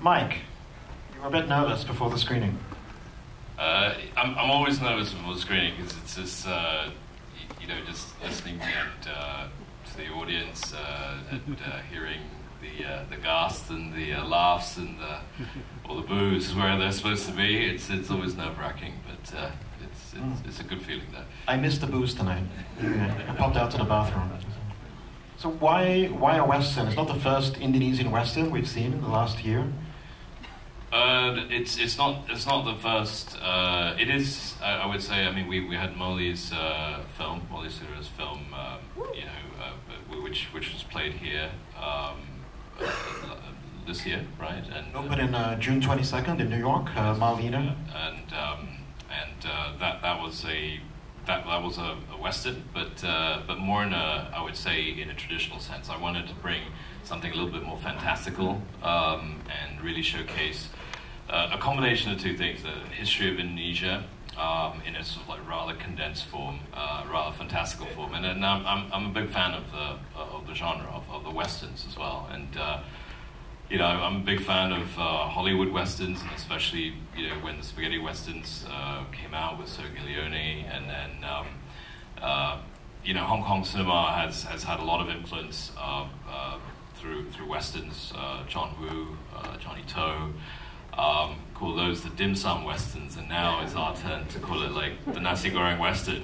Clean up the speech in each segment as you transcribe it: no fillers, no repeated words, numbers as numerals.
Mike, you were a bit nervous before the screening. I'm always nervous before the screening because it's just, just listening to the audience and hearing the gasps and the laughs and all the boos where they're supposed to be. It's always nerve-wracking, but it's a good feeling though. I missed the boos tonight. I popped out to the bathroom. So why a Western? It's not the first Indonesian Western we've seen in the last year. It's not the first. It is. I would say. I mean, we had Molly's film, Molly Sura's film, which was played here this year, right? And opened in June 22nd in New York, Marlena. That was a Western, but more in a, I would say, in a traditional sense. I wanted to bring something a little bit more fantastical and really showcase a combination of two things: the history of Indonesia in a sort of like rather condensed form, rather fantastical form, and then I'm a big fan of the genre of the westerns as well, and I'm a big fan of Hollywood westerns, and especially when the spaghetti westerns came out with Sergio Leone, and then Hong Kong cinema has had a lot of influence through westerns. John Woo, Johnny To. Call those the dim sum westerns, and now it's our turn to call it like the nasi goreng western.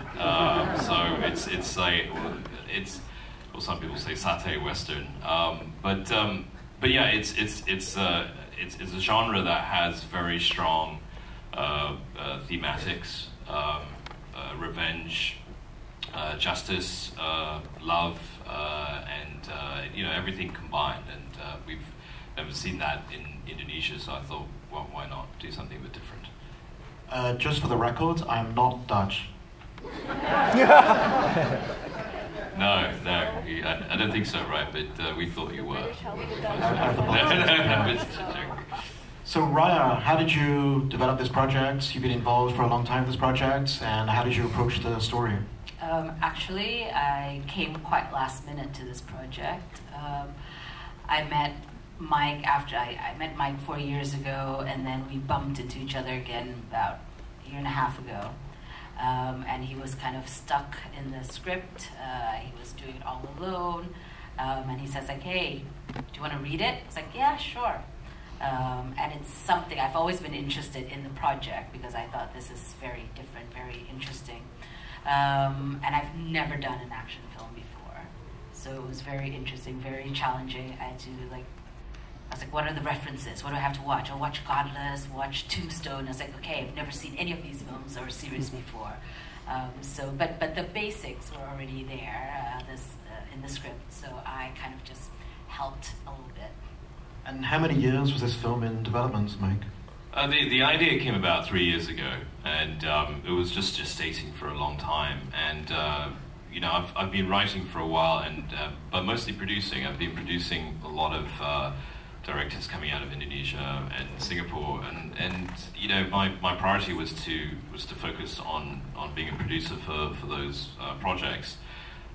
So it's like well, some people say satay western, but yeah, it's a genre that has very strong thematics, revenge, justice, love, and everything combined. And we've never seen that in Indonesia, so I thought, well, why not do something a bit different? Just for the record, I'm not Dutch. No, I don't think so, right? But we thought you were. So Rayya, how did you develop this project? You've been involved for a long time in this project, and how did you approach the story? Actually, I came quite last minute to this project. I met Mike after I met Mike 4 years ago, and then we bumped into each other again about a year and a half ago. And he was kind of stuck in the script. He was doing it all alone. And he says, like, hey, do you want to read it? I was like, yeah, sure. And it's something, I've always been interested in the project because I thought this is very different, very interesting. And I've never done an action film before. So it was very interesting, very challenging. I was like, what are the references? What do I have to watch? I'll watch Godless, watch Tombstone. I was like, okay, I've never seen any of these films or series before. But the basics were already there in the script, so I kind of just helped a little bit. And how many years was this film in development, Mike? The idea came about 3 years ago, and it was just gestating for a long time. And I've been writing for a while, but mostly producing. I've been producing a lot of directors coming out of Indonesia and Singapore, and my priority was to focus on being a producer for those projects,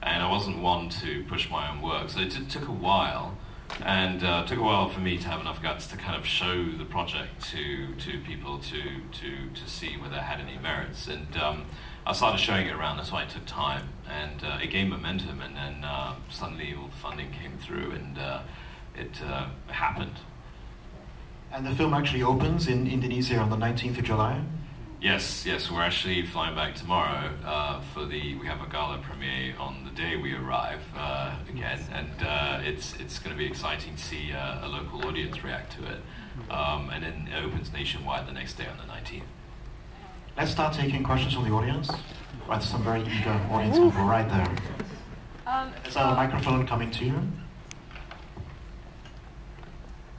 and I wasn't one to push my own work, so it took a while, and took a while for me to have enough guts to kind of show the project to people to see whether it had any merits, and I started showing it around. That's why it took time, and it gained momentum, and then suddenly all the funding came through, and it happened. And the film actually opens in Indonesia on the 19th of July? Yes, we're actually flying back tomorrow we have a gala premiere on the day we arrive again, and it's going to be exciting to see a local audience react to it, and then it opens nationwide the next day on the 19th. Let's start taking questions from the audience. Right, there's some very eager audience people right there. Is a microphone coming to you?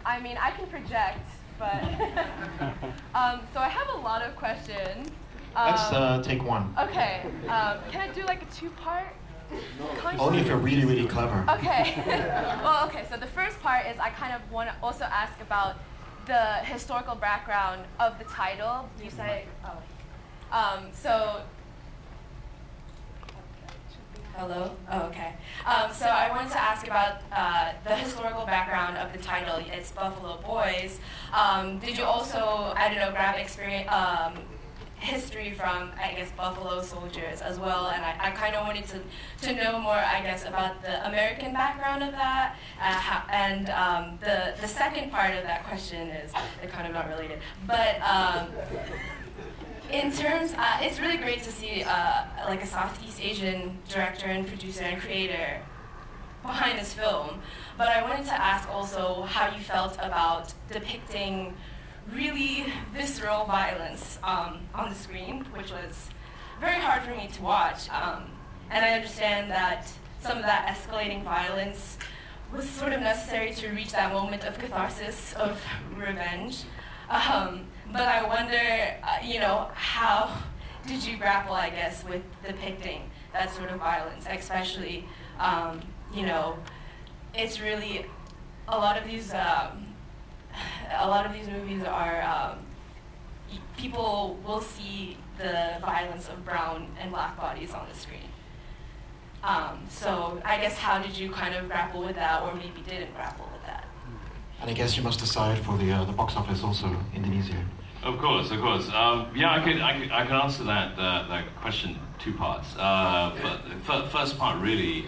I mean, I can project, but so I have a lot of questions. Let's take one. Okay, can I do like a two-part? Only if you're really, really clever. Okay. Well, okay. So the first part is I kind of want to also ask about the historical background of the title. You said, so. Hello? Oh, okay. So I wanted to ask about the historical background of the title. It's Buffalo Boys. Did you also, I don't know, grab experience, history from, I guess, Buffalo Soldiers as well? And I kind of wanted to know more, I guess, about the American background of that. The second part of that question is, they're kind of not related, but in terms, it's really great to see like a Southeast Asian director and producer and creator behind this film. But I wanted to ask also how you felt about depicting really visceral violence on the screen, which was very hard for me to watch. And I understand that some of that escalating violence was sort of necessary to reach that moment of catharsis, of revenge. But I wonder, you know, how did you grapple, I guess, with depicting that sort of violence, especially, you know, it's really, a lot of these movies are, people will see the violence of brown and black bodies on the screen. So I guess how did you kind of grapple with that, or maybe didn't grapple with that? And I guess you must decide for the box office also, Indonesia. Of course, of course. Yeah, I can answer that question two parts. First part really.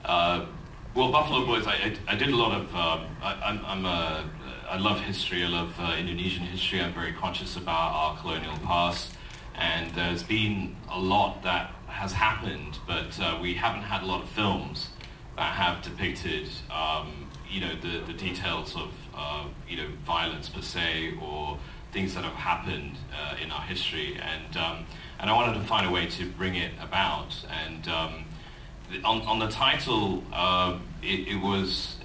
Well, Buffalo Boys. I did a lot of. I love history. I love Indonesian history. I'm very conscious about our colonial past, and there's been a lot that has happened, but we haven't had a lot of films that have depicted, you know, the details of, you know, violence per se, or things that have happened in our history, and I wanted to find a way to bring it about. And on the title, it was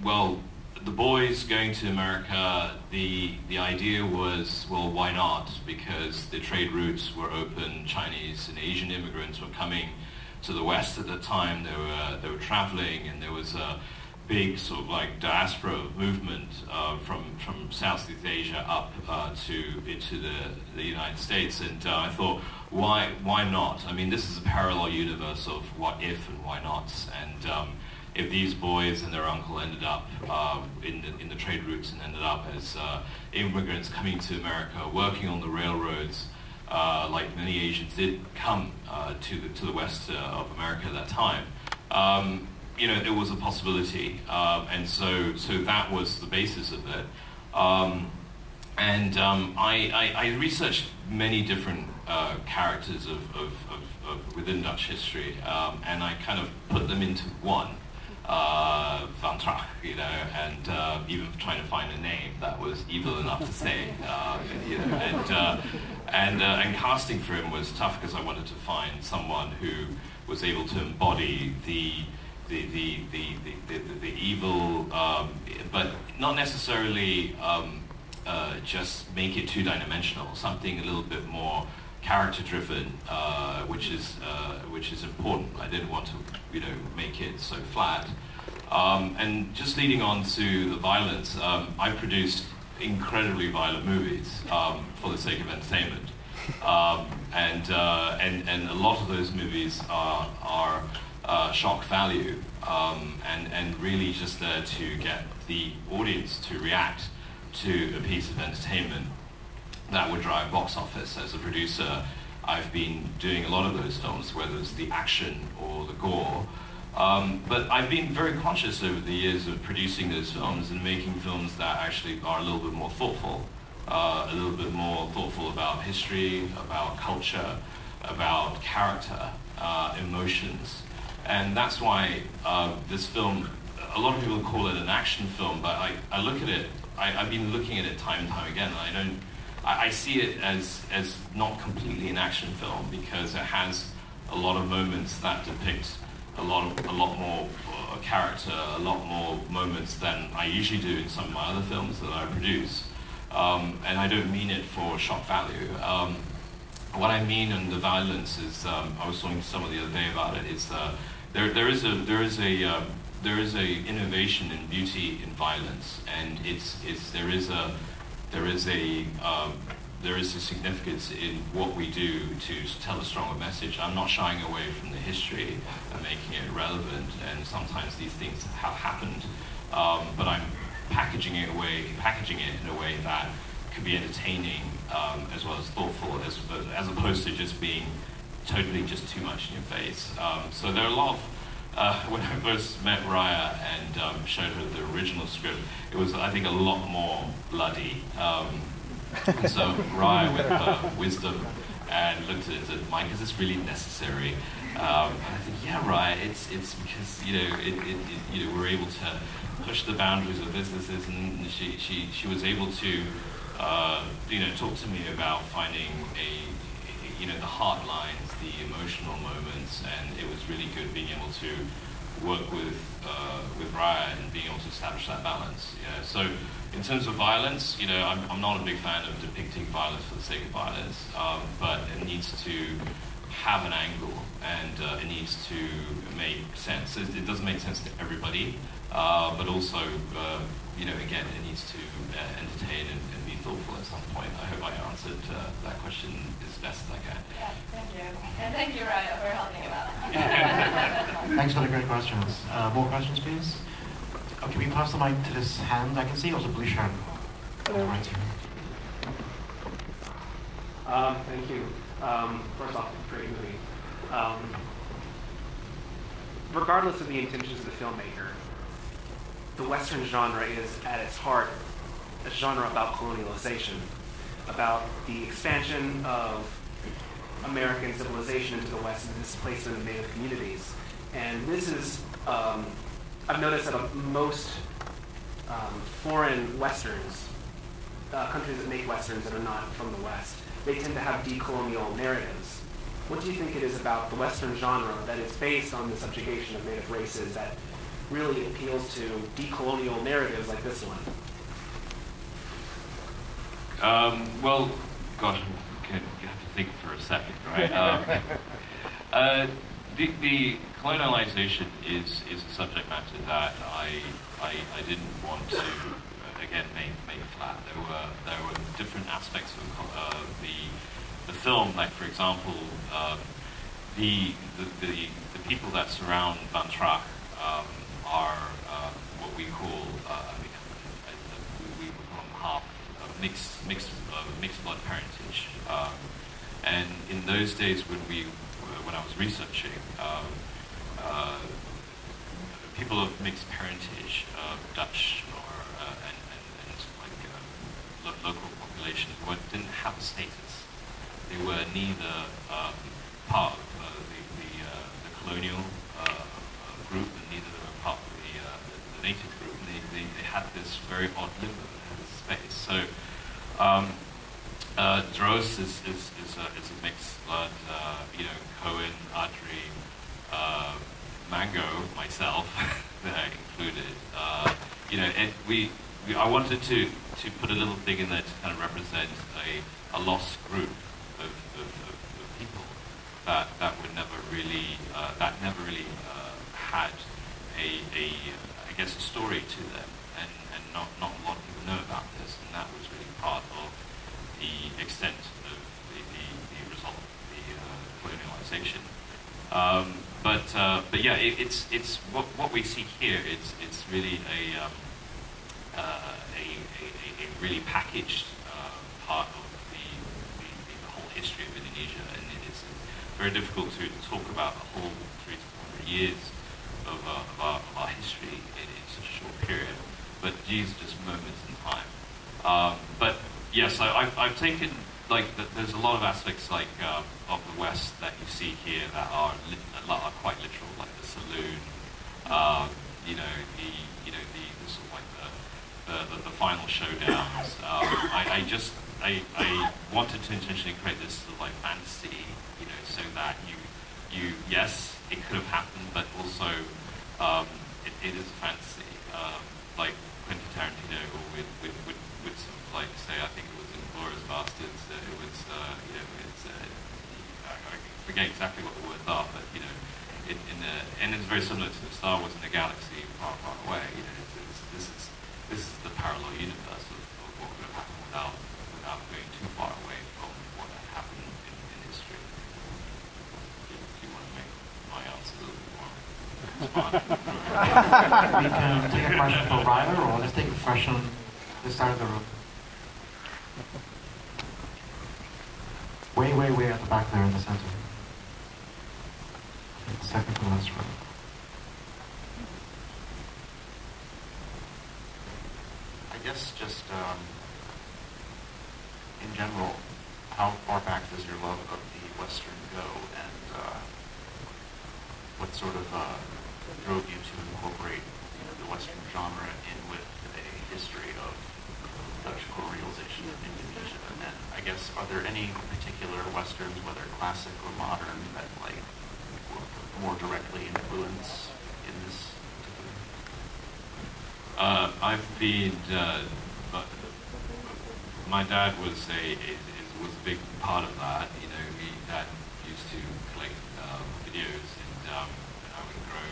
well, the boys going to America. The idea was, well, why not? Because the trade routes were open. Chinese and Asian immigrants were coming to the West at the time. They were traveling, and there was a big sort of like diaspora movement from Southeast Asia up into the United States, and I thought, why not? I mean, this is a parallel universe of what if and why nots, and if these boys and their uncle ended up in the trade routes and ended up as immigrants coming to America, working on the railroads, like many Asians did come to the west of America at that time. You know, it was a possibility, and so that was the basis of it. I researched many different characters of within Dutch history, and I kind of put them into one, Van Traag, you know, and even trying to find a name that was evil enough to say, you know, and casting for him was tough because I wanted to find someone who was able to embody the evil, but not necessarily just make it two-dimensional. Something a little bit more character-driven, which is important. I didn't want to, you know, make it so flat. And just leading on to the violence, I produced incredibly violent movies for the sake of entertainment, and a lot of those movies are shock value, and really just there to get the audience to react to a piece of entertainment that would drive box office. As a producer, I've been doing a lot of those films, whether it's the action or the gore. But I've been very conscious over the years of producing those films and making films that actually are a little bit more thoughtful, about history, about culture, about character, emotions. And that's why this film, a lot of people call it an action film, but I look at it, I've been looking at it time and time again, and I see it as not completely an action film, because it has a lot of moments that depict a lot more character, a lot more moments than I usually do in some of my other films that I produce. And I don't mean it for shock value. What I mean in the violence is, I was talking to someone the other day about it, is there is a innovation in beauty in violence, and there is a there is a significance in what we do to tell a stronger message. I'm not shying away from the history and making it relevant, and sometimes these things have happened, but I'm packaging it in a way that could be entertaining as well as thoughtful, as opposed to just being totally just too much in your face. So there are a lot of, when I first met Rayya and showed her the original script, it was, I think, a lot more bloody. And so Rayya, with her wisdom, and looked at it and said, Mike, is this really necessary? And I think, yeah, Rayya, it's because, we're able to push the boundaries of businesses, and she was able to, talk to me about finding the hard lines, the emotional moments, and it was really good being able to work with Rayya and being able to establish that balance. Yeah. So in terms of violence, I'm not a big fan of depicting violence for the sake of violence, but it needs to have an angle, and it needs to make sense. It doesn't make sense to everybody, but also, again, it needs to entertain and be thoughtful at some point. I hope I answered that question as best as I can. Yeah, thank you. And thank you, Rayya, for helping him out. Thanks for the great questions. More questions, please? Oh, can we pass the mic to this hand? I can see also blue shirt. Right here. Thank you. First off, great movie. Regardless of the intentions of the filmmaker, the Western genre is, at its heart, a genre about colonialization, about the expansion of American civilization into the West and the displacement of Native communities. And this is, I've noticed that most foreign Westerns, countries that make Westerns that are not from the West, they tend to have decolonial narratives. What do you think it is about the Western genre that is based on the subjugation of Native races that really appeals to decolonial narratives like this one? Well, gosh, you have to think for a second, right? The colonialization is a subject matter that I didn't want to again make flat. There were different aspects of the film, like for example, the people that surround Van Trapp are what we call we call them half mixed blood parentage, and in those days when I was researching, people of mixed parentage, Dutch or local population, didn't have a status. They were neither part of the colonial group, and neither were part of the native group. They had this very odd limbo, this space. So Dros is a mixed blood. Cohen, Adri, Mango, myself, included. I wanted to put a little thing in there to kind of represent a lost group of people that never really had a story to them, and not a lot of people know about this, and that was really part of the extent of the result of the colonialization. But yeah, it's what we see here. It's really a really packaged part of the whole history of Indonesia, and it's very difficult to talk about the whole 300 to 400 years of our history in such a short period. But these are just moments in time. But yes, I've taken there's a lot of aspects of the West that you see here that are quite literal, like the saloon, the sort of like the final showdowns. I wanted to intentionally create this sort of like fantasy, so that you yes, it could have happened, but also it is a fantasy, like Quentin Tarantino would sort of like say, I think it was in Glorious Bastards, it was I forget exactly what the words are, but and it's very similar to the Star Wars in the galaxy far, far away. This is the parallel universe of what could have happened without going too far away. We can take a question for Rayya, or let's take a question this side of the room. Way at the back there in the center. The second to last row. I guess just in general, how far back does your love of the Western go, and what sort of drove you to incorporate the Western genre in with a history of Dutch colonialization in Indonesia? And I guess, are there any particular Westerns, whether classic or modern, that like more directly influence in this particular? I've been. My dad was a big part of that. You know, Dad used to collect videos, and I would grow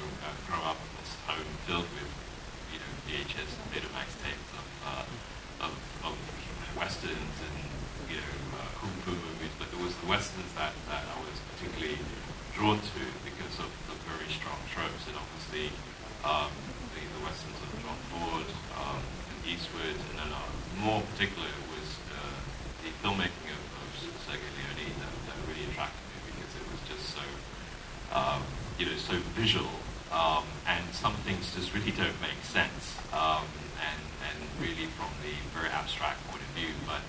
up in this home filled with VHS and Betamax tapes of westerns and kung fu movies. But it was the westerns that I was particularly drawn to because of the very strong tropes, and obviously the westerns of John Ford and Eastwood, and then more particular was the filmmaking of Sergei Leone that really attracted me, because it was just so so visual, and some things just really don't make sense, and really from the very abstract point of view, but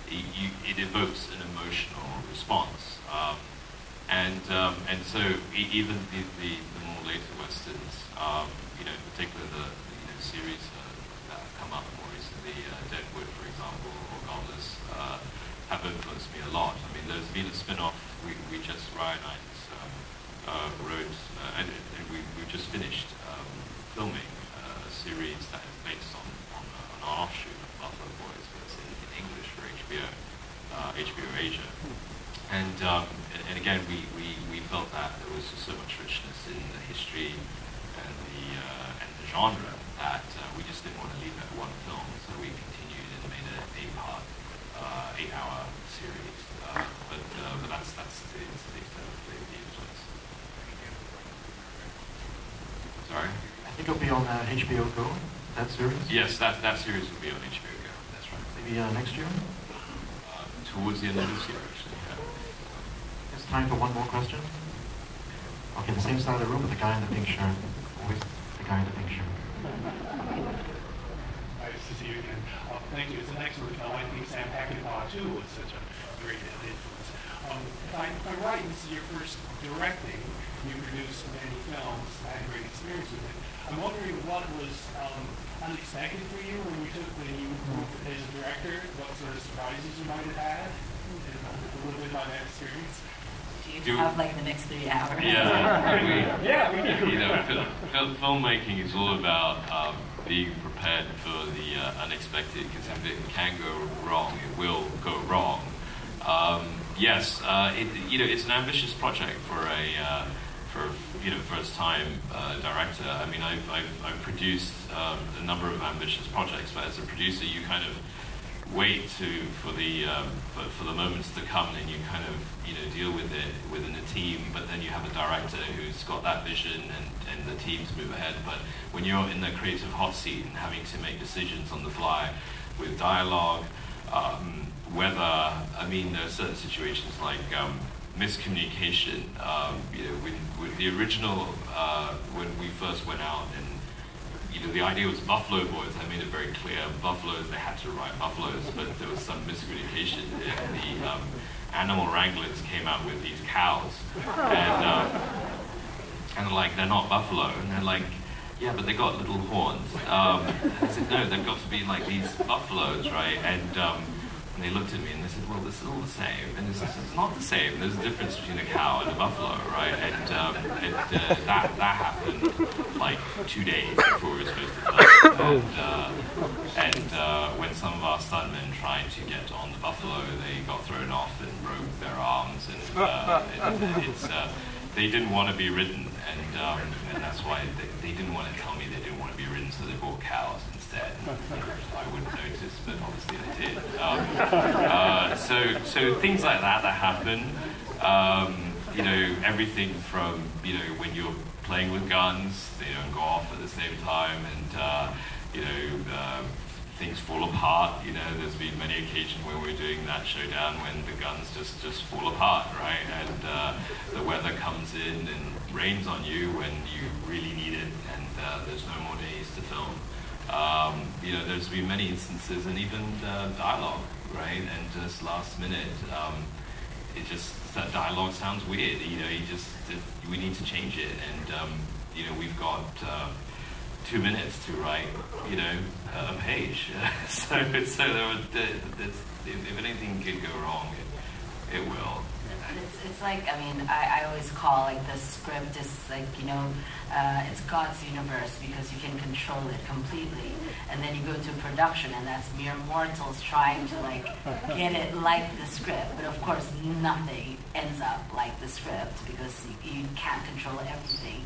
it evokes an emotional response, and so even the more later westerns, in particular the series that have come up more recently, Deadwood, for example, or Godless, have influenced me a lot. I mean, there's been a spin-off. We just Rayya and I wrote, and we just finished filming a series that is based on an offshoot of Buffalo Boys, but it's in English for HBO Asia. And again, we felt that there was just so much richness in the history and the genre that we just didn't want to leave it at one film, so we continued and made an 8-hour series. But that's the extent of the influence. Sorry? I think it'll be on HBO Go, that series? Yes, that series will be on HBO Go, that's right. Maybe next year? Towards the end of this year, actually, yeah. It's time for one more question. Okay, the same side of the room with the guy in the pink shirt. Always the guy in the pink shirt. Nice to see you again. Thank you. It's an excellent film. I think Sam Peckinpah, too, was such a great influence. If I'm right, this is your first directing. You produced many films. I had a great experience with it. I'm wondering what was unexpected for you when you moved as a director, what sort of surprises you might have had, and a little bit about that experience. Do you have like the next 3 hours? Yeah, we filmmaking is all about being prepared for the unexpected, because if it can go wrong, it will go wrong. Yes, it's an ambitious project for a first-time director. I mean, I've produced a number of ambitious projects, but as a producer, you kind of wait for the moments to come, and you kind of deal with it within a team. But then you have a director who's got that vision, and the teams move ahead. But when you're in the creative hot seat and having to make decisions on the fly with dialogue, there are certain situations like miscommunication. With the original, when we first went out, and the idea was Buffalo Boys. I made it very clear, buffaloes, they had to write buffaloes, but there was some miscommunication. And the animal wranglers came out with these cows, and like, they're not buffalo, and they're like, yeah, but they got little horns. I said, no, they've got to be like these buffaloes, right? And they looked at me and they said, well, this is all the same. And this is it's not the same. There's a difference between a cow and a buffalo, right? And that happened like 2 days before we were supposed to film. And when some of our stuntmen tried to get on the buffalo, they got thrown off and broke their arms. And they didn't want to be ridden. And that's why they didn't want to tell me they didn't want to be ridden, so they bought cows instead. I wouldn't notice, but obviously they did. So things like that happen. Everything from when you're playing with guns. They don't go off at the same time, and you know, things fall apart. You know, there's been many occasions when we're doing that showdown when the guns just fall apart, right? And the weather comes in and rains on you when you really need it, and there's no more days to film. You know, there's been many instances, and even dialogue, right? And just last minute, it just, that dialogue sounds weird. You know, we need to change it, and you know, we've got 2 minutes to write, you know, a page. so if anything could go wrong, it will. It's like, I mean, I always call like the script is like, you know, it's God's universe because you can control it completely. And then you go to production and that's mere mortals trying to like get it like the script. But of course nothing ends up like the script because you can't control everything.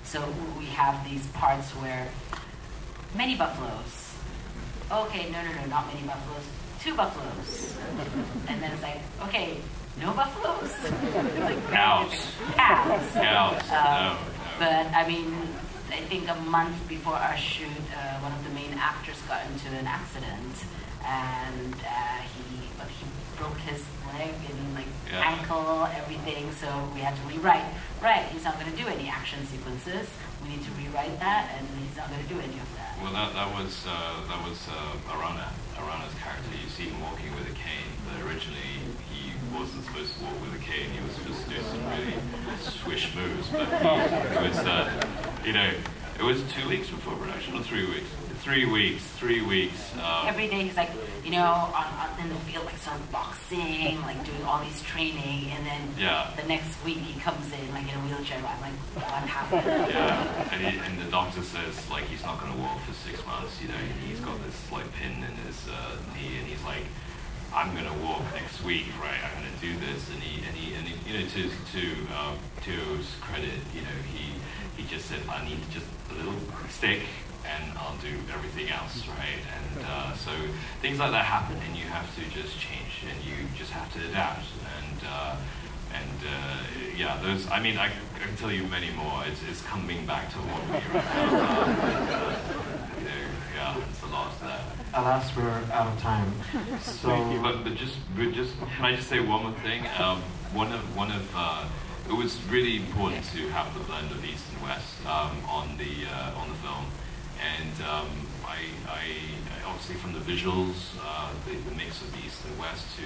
So we have these parts where many buffaloes. Okay, no, not many buffaloes. 2 buffaloes. And then it's like, okay, no buffaloes? It's like cows. Cows. No. But I mean, I think a month before our shoot, one of the main actors got into an accident, and he broke his leg and like ankle, everything. So we had to rewrite. Right, he's not going to do any action sequences. We need to rewrite that, and he's not going to do any of that. Well, that was Arana's character. You see him walking with a cane, but originally he wasn't supposed to walk with a cane. He was supposed to do some really swish moves. But it was, you know, it was 2 weeks before production, or 3 weeks. 3 weeks. Every day he's like, you know, in the field, like sort of boxing, like doing all these training, and then the next week he comes in like in a wheelchair. I'm like, what happened? Yeah, and the doctor says like he's not going to walk for 6 months. You know, he's got this like pin in his knee, and he's like, I'm going to walk next week, right? I'm going to do this, and he you know, to his credit, you know, he just said, I need just a little stick, and I'll do everything else, right? And so things like that happen, and you have to just change, and you just have to adapt. And yeah, those. I mean, I can tell you many more. It's coming back to what we right now. You know, yeah, it's a lot there. Alas, we're out of time. So, but just can I just say one more thing? It was really important to have the blend of East and West on the film. And I obviously from the visuals, the mix of East and West to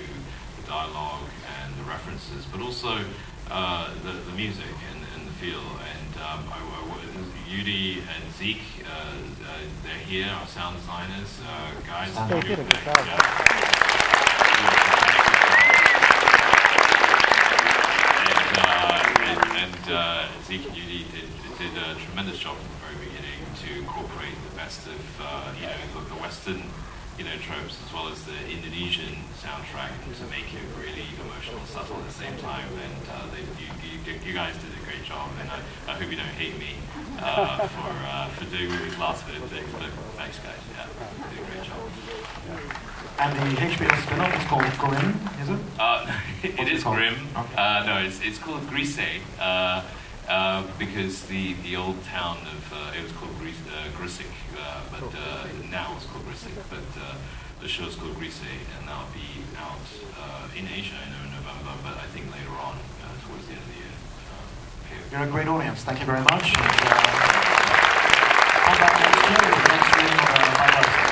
the dialogue and the references, but also the music and the feel. And Yudi and Zeke, they're here, our sound designers, guys. Thank you. And Zeke and Yudi did a tremendous job from the very beginning to incorporate the best of you know, the Western, you know, tropes as well as the Indonesian soundtrack, and to make it really emotional and subtle at the same time. And you guys did a great job, and I hope you don't hate me for doing these last minute things. But thanks, guys. Yeah, you did a great job. And the HBO spin-off is called Grim, is it? It is Grim. Okay. No, it's called Grise. Because the old town of it was called Grisik, but now it's called Grisik. But the show's called Grise, and that'll be out in Asia, I know, in November. But I think later on, towards the end of the year. You're a great audience. Thank you very much. And, come back next year with the next stream of